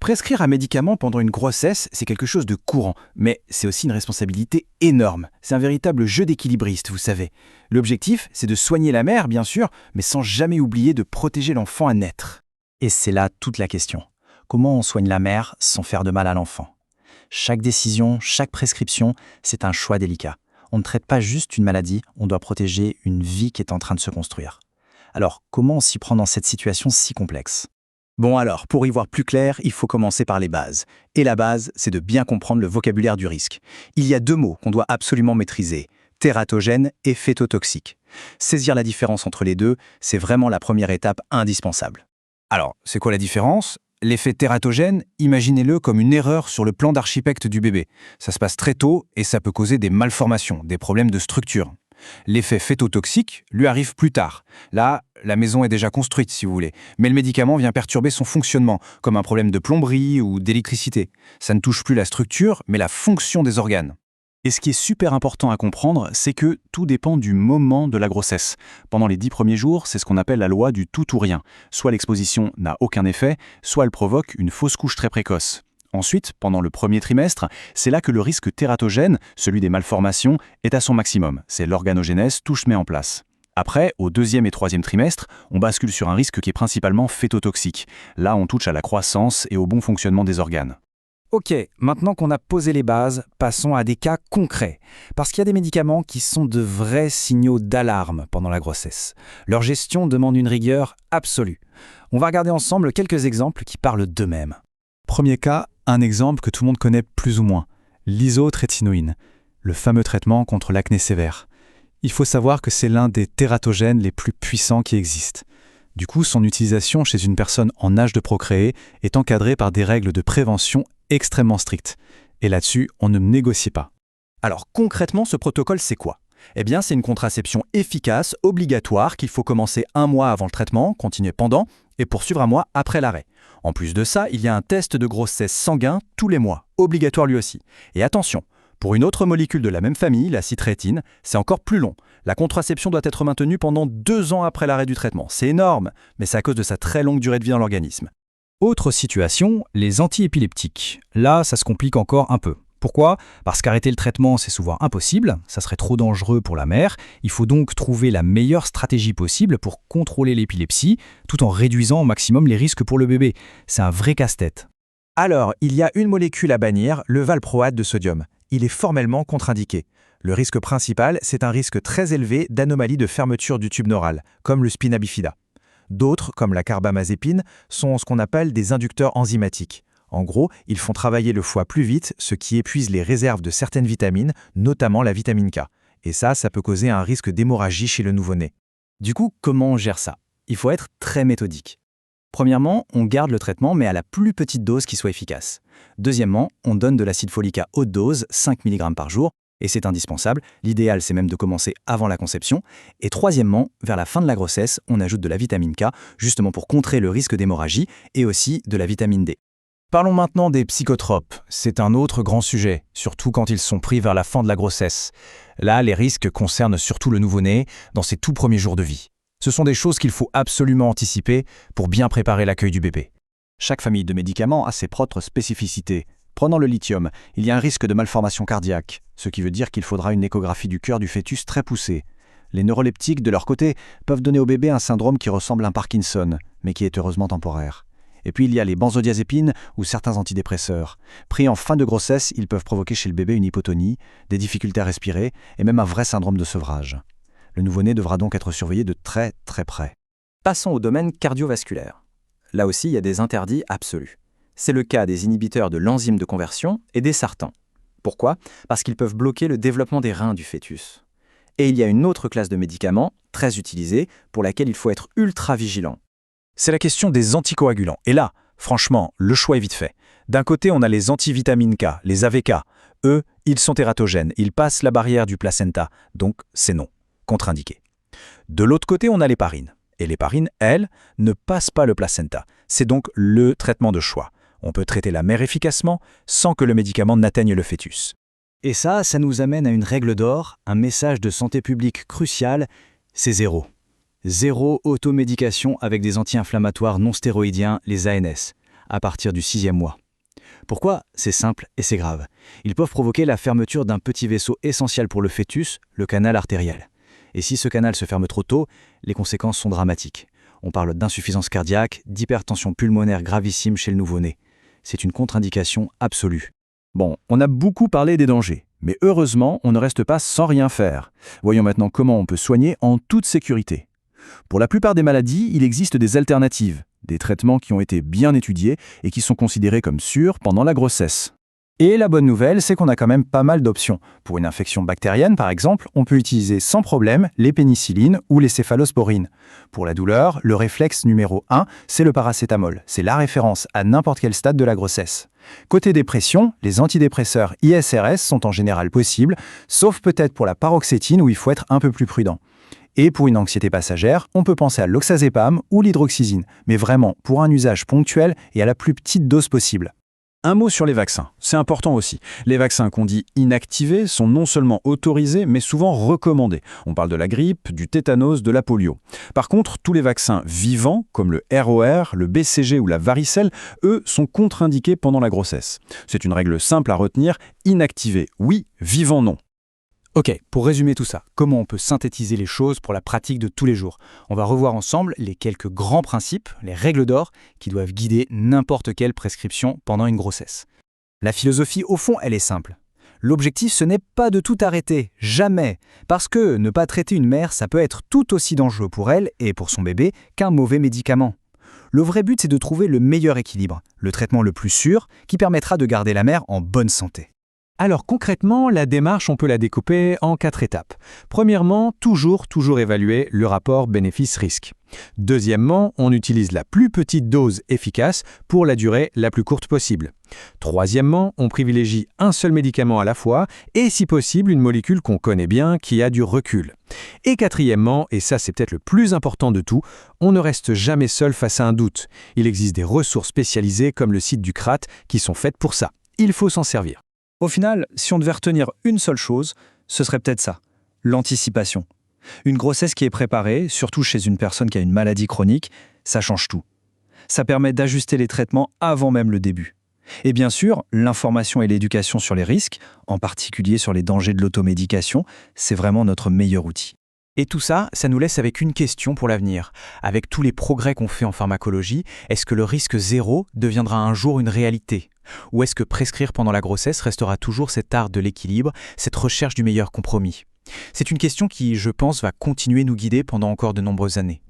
Prescrire un médicament pendant une grossesse, c'est quelque chose de courant, mais c'est aussi une responsabilité énorme. C'est un véritable jeu d'équilibriste, vous savez. L'objectif, c'est de soigner la mère, bien sûr, mais sans jamais oublier de protéger l'enfant à naître. Et c'est là toute la question. Comment on soigne la mère sans faire de mal à l'enfant? Chaque décision, chaque prescription, c'est un choix délicat. On ne traite pas juste une maladie, on doit protéger une vie qui est en train de se construire. Alors, comment on s'y prend dans cette situation si complexe? Bon alors, pour y voir plus clair, il faut commencer par les bases. Et la base, c'est de bien comprendre le vocabulaire du risque. Il y a deux mots qu'on doit absolument maîtriser, tératogène et phétotoxique. Saisir la différence entre les deux, c'est vraiment la première étape indispensable. Alors, c'est quoi la différence? L'effet tératogène, imaginez-le comme une erreur sur le plan d'architecte du bébé. Ça se passe très tôt et ça peut causer des malformations, des problèmes de structure. L'effet phétotoxique lui arrive plus tard. Là, la maison est déjà construite, si vous voulez. Mais le médicament vient perturber son fonctionnement, comme un problème de plomberie ou d'électricité. Ça ne touche plus la structure, mais la fonction des organes. Et ce qui est super important à comprendre, c'est que tout dépend du moment de la grossesse. Pendant les 10 premiers jours, c'est ce qu'on appelle la loi du tout ou rien. Soit l'exposition n'a aucun effet, soit elle provoque une fausse couche très précoce. Ensuite, pendant le premier trimestre, c'est là que le risque tératogène, celui des malformations, est à son maximum. C'est l'organogénèse, tout se met en place. Après, au deuxième et troisième trimestre, on bascule sur un risque qui est principalement phétotoxique. Là, on touche à la croissance et au bon fonctionnement des organes. Ok, maintenant qu'on a posé les bases, passons à des cas concrets. Parce qu'il y a des médicaments qui sont de vrais signaux d'alarme pendant la grossesse. Leur gestion demande une rigueur absolue. On va regarder ensemble quelques exemples qui parlent d'eux-mêmes. Premier cas, un exemple que tout le monde connaît plus ou moins, l'isotrétinoïne, le fameux traitement contre l'acné sévère. Il faut savoir que c'est l'un des tératogènes les plus puissants qui existent. Du coup, son utilisation chez une personne en âge de procréer est encadrée par des règles de prévention extrêmement strictes. Et là-dessus, on ne négocie pas. Alors concrètement, ce protocole, c'est quoi? Eh bien, c'est une contraception efficace, obligatoire, qu'il faut commencer 1 mois avant le traitement, continuer pendant, et poursuivre 1 mois après l'arrêt. En plus de ça, il y a un test de grossesse sanguin tous les mois, obligatoire lui aussi. Et attention, pour une autre molécule de la même famille, la cytrétine, c'est encore plus long. La contraception doit être maintenue pendant 2 ans après l'arrêt du traitement. C'est énorme, mais c'est à cause de sa très longue durée de vie dans l'organisme. Autre situation, les antiépileptiques. Là, ça se complique encore un peu. Pourquoi? Parce qu'arrêter le traitement, c'est souvent impossible, ça serait trop dangereux pour la mère. Il faut donc trouver la meilleure stratégie possible pour contrôler l'épilepsie, tout en réduisant au maximum les risques pour le bébé. C'est un vrai casse-tête. Alors, il y a une molécule à bannir, le valproate de sodium. Il est formellement contre-indiqué. Le risque principal, c'est un risque très élevé d'anomalie de fermeture du tube neural, comme le spina bifida. D'autres, comme la carbamazépine, sont ce qu'on appelle des inducteurs enzymatiques. En gros, ils font travailler le foie plus vite, ce qui épuise les réserves de certaines vitamines, notamment la vitamine K. Et ça peut causer un risque d'hémorragie chez le nouveau-né. Du coup, comment on gère ça? Il faut être très méthodique. Premièrement, on garde le traitement, mais à la plus petite dose qui soit efficace. Deuxièmement, on donne de l'acide folique à haute dose, 5 mg par jour, et c'est indispensable. L'idéal, c'est même de commencer avant la conception. Et troisièmement, vers la fin de la grossesse, on ajoute de la vitamine K, justement pour contrer le risque d'hémorragie, et aussi de la vitamine D. Parlons maintenant des psychotropes. C'est un autre grand sujet, surtout quand ils sont pris vers la fin de la grossesse. Là, les risques concernent surtout le nouveau-né, dans ses tout premiers jours de vie. Ce sont des choses qu'il faut absolument anticiper pour bien préparer l'accueil du bébé. Chaque famille de médicaments a ses propres spécificités. Prenant le lithium, il y a un risque de malformation cardiaque, ce qui veut dire qu'il faudra une échographie du cœur du fœtus très poussée. Les neuroleptiques, de leur côté, peuvent donner au bébé un syndrome qui ressemble à un Parkinson, mais qui est heureusement temporaire. Et puis il y a les benzodiazépines ou certains antidépresseurs. Pris en fin de grossesse, ils peuvent provoquer chez le bébé une hypotonie, des difficultés à respirer et même un vrai syndrome de sevrage. Le nouveau-né devra donc être surveillé de très très près. Passons au domaine cardiovasculaire. Là aussi, il y a des interdits absolus. C'est le cas des inhibiteurs de l'enzyme de conversion et des sartans. Pourquoi? Parce qu'ils peuvent bloquer le développement des reins du fœtus. Et il y a une autre classe de médicaments, très utilisée, pour laquelle il faut être ultra vigilant. C'est la question des anticoagulants. Et là, franchement, le choix est vite fait. D'un côté, on a les antivitamines K, les AVK. Eux, ils sont tératogènes, ils passent la barrière du placenta, donc c'est non, contre-indiqué. De l'autre côté, on a l'héparine. Et l'héparine, elle, ne passe pas le placenta. C'est donc le traitement de choix. On peut traiter la mère efficacement sans que le médicament n'atteigne le fœtus. Et ça nous amène à une règle d'or, un message de santé publique crucial, c'est zéro. Zéro automédication avec des anti-inflammatoires non stéroïdiens, les ANS. à partir du 6e mois. Pourquoi? C'est simple et c'est grave. Ils peuvent provoquer la fermeture d'un petit vaisseau essentiel pour le fœtus, le canal artériel. Et si ce canal se ferme trop tôt, les conséquences sont dramatiques. On parle d'insuffisance cardiaque, d'hypertension pulmonaire gravissime chez le nouveau-né. C'est une contre-indication absolue. Bon, on a beaucoup parlé des dangers, mais heureusement, on ne reste pas sans rien faire. Voyons maintenant comment on peut soigner en toute sécurité. Pour la plupart des maladies, il existe des alternatives, des traitements qui ont été bien étudiés et qui sont considérés comme sûrs pendant la grossesse. Et la bonne nouvelle, c'est qu'on a quand même pas mal d'options. Pour une infection bactérienne, par exemple, on peut utiliser sans problème les pénicillines ou les céphalosporines. Pour la douleur, le réflexe numéro 1, c'est le paracétamol. C'est la référence à n'importe quel stade de la grossesse. Côté dépression, les antidépresseurs ISRS sont en général possibles, sauf peut-être pour la paroxétine où il faut être un peu plus prudent. Et pour une anxiété passagère, on peut penser à l'oxazépam ou l'hydroxyzine, mais vraiment pour un usage ponctuel et à la plus petite dose possible. Un mot sur les vaccins, c'est important aussi. Les vaccins qu'on dit inactivés sont non seulement autorisés, mais souvent recommandés. On parle de la grippe, du tétanos, de la polio. Par contre, tous les vaccins vivants, comme le ROR, le BCG ou la varicelle, eux, sont contre-indiqués pendant la grossesse. C'est une règle simple à retenir, inactivés oui, vivants non. Ok, pour résumer tout ça, comment on peut synthétiser les choses pour la pratique de tous les jours? On va revoir ensemble les quelques grands principes, les règles d'or, qui doivent guider n'importe quelle prescription pendant une grossesse. La philosophie, au fond, elle est simple. L'objectif, ce n'est pas de tout arrêter, jamais. Parce que ne pas traiter une mère, ça peut être tout aussi dangereux pour elle et pour son bébé qu'un mauvais médicament. Le vrai but, c'est de trouver le meilleur équilibre, le traitement le plus sûr, qui permettra de garder la mère en bonne santé. Alors concrètement, la démarche, on peut la découper en 4 étapes. Premièrement, toujours évaluer le rapport bénéfice-risque. Deuxièmement, on utilise la plus petite dose efficace pour la durée la plus courte possible. Troisièmement, on privilégie un seul médicament à la fois et si possible une molécule qu'on connaît bien qui a du recul. Et quatrièmement, et ça c'est peut-être le plus important de tout, on ne reste jamais seul face à un doute. Il existe des ressources spécialisées comme le site du CRAT qui sont faites pour ça. Il faut s'en servir. Au final, si on devait retenir une seule chose, ce serait peut-être ça, l'anticipation. Une grossesse qui est préparée, surtout chez une personne qui a une maladie chronique, ça change tout. Ça permet d'ajuster les traitements avant même le début. Et bien sûr, l'information et l'éducation sur les risques, en particulier sur les dangers de l'automédication, c'est vraiment notre meilleur outil. Et tout ça, ça nous laisse avec une question pour l'avenir. Avec tous les progrès qu'on fait en pharmacologie, est-ce que le risque zéro deviendra un jour une réalité? Ou est-ce que prescrire pendant la grossesse restera toujours cet art de l'équilibre, cette recherche du meilleur compromis? C'est une question qui, je pense, va continuer nous guider pendant encore de nombreuses années.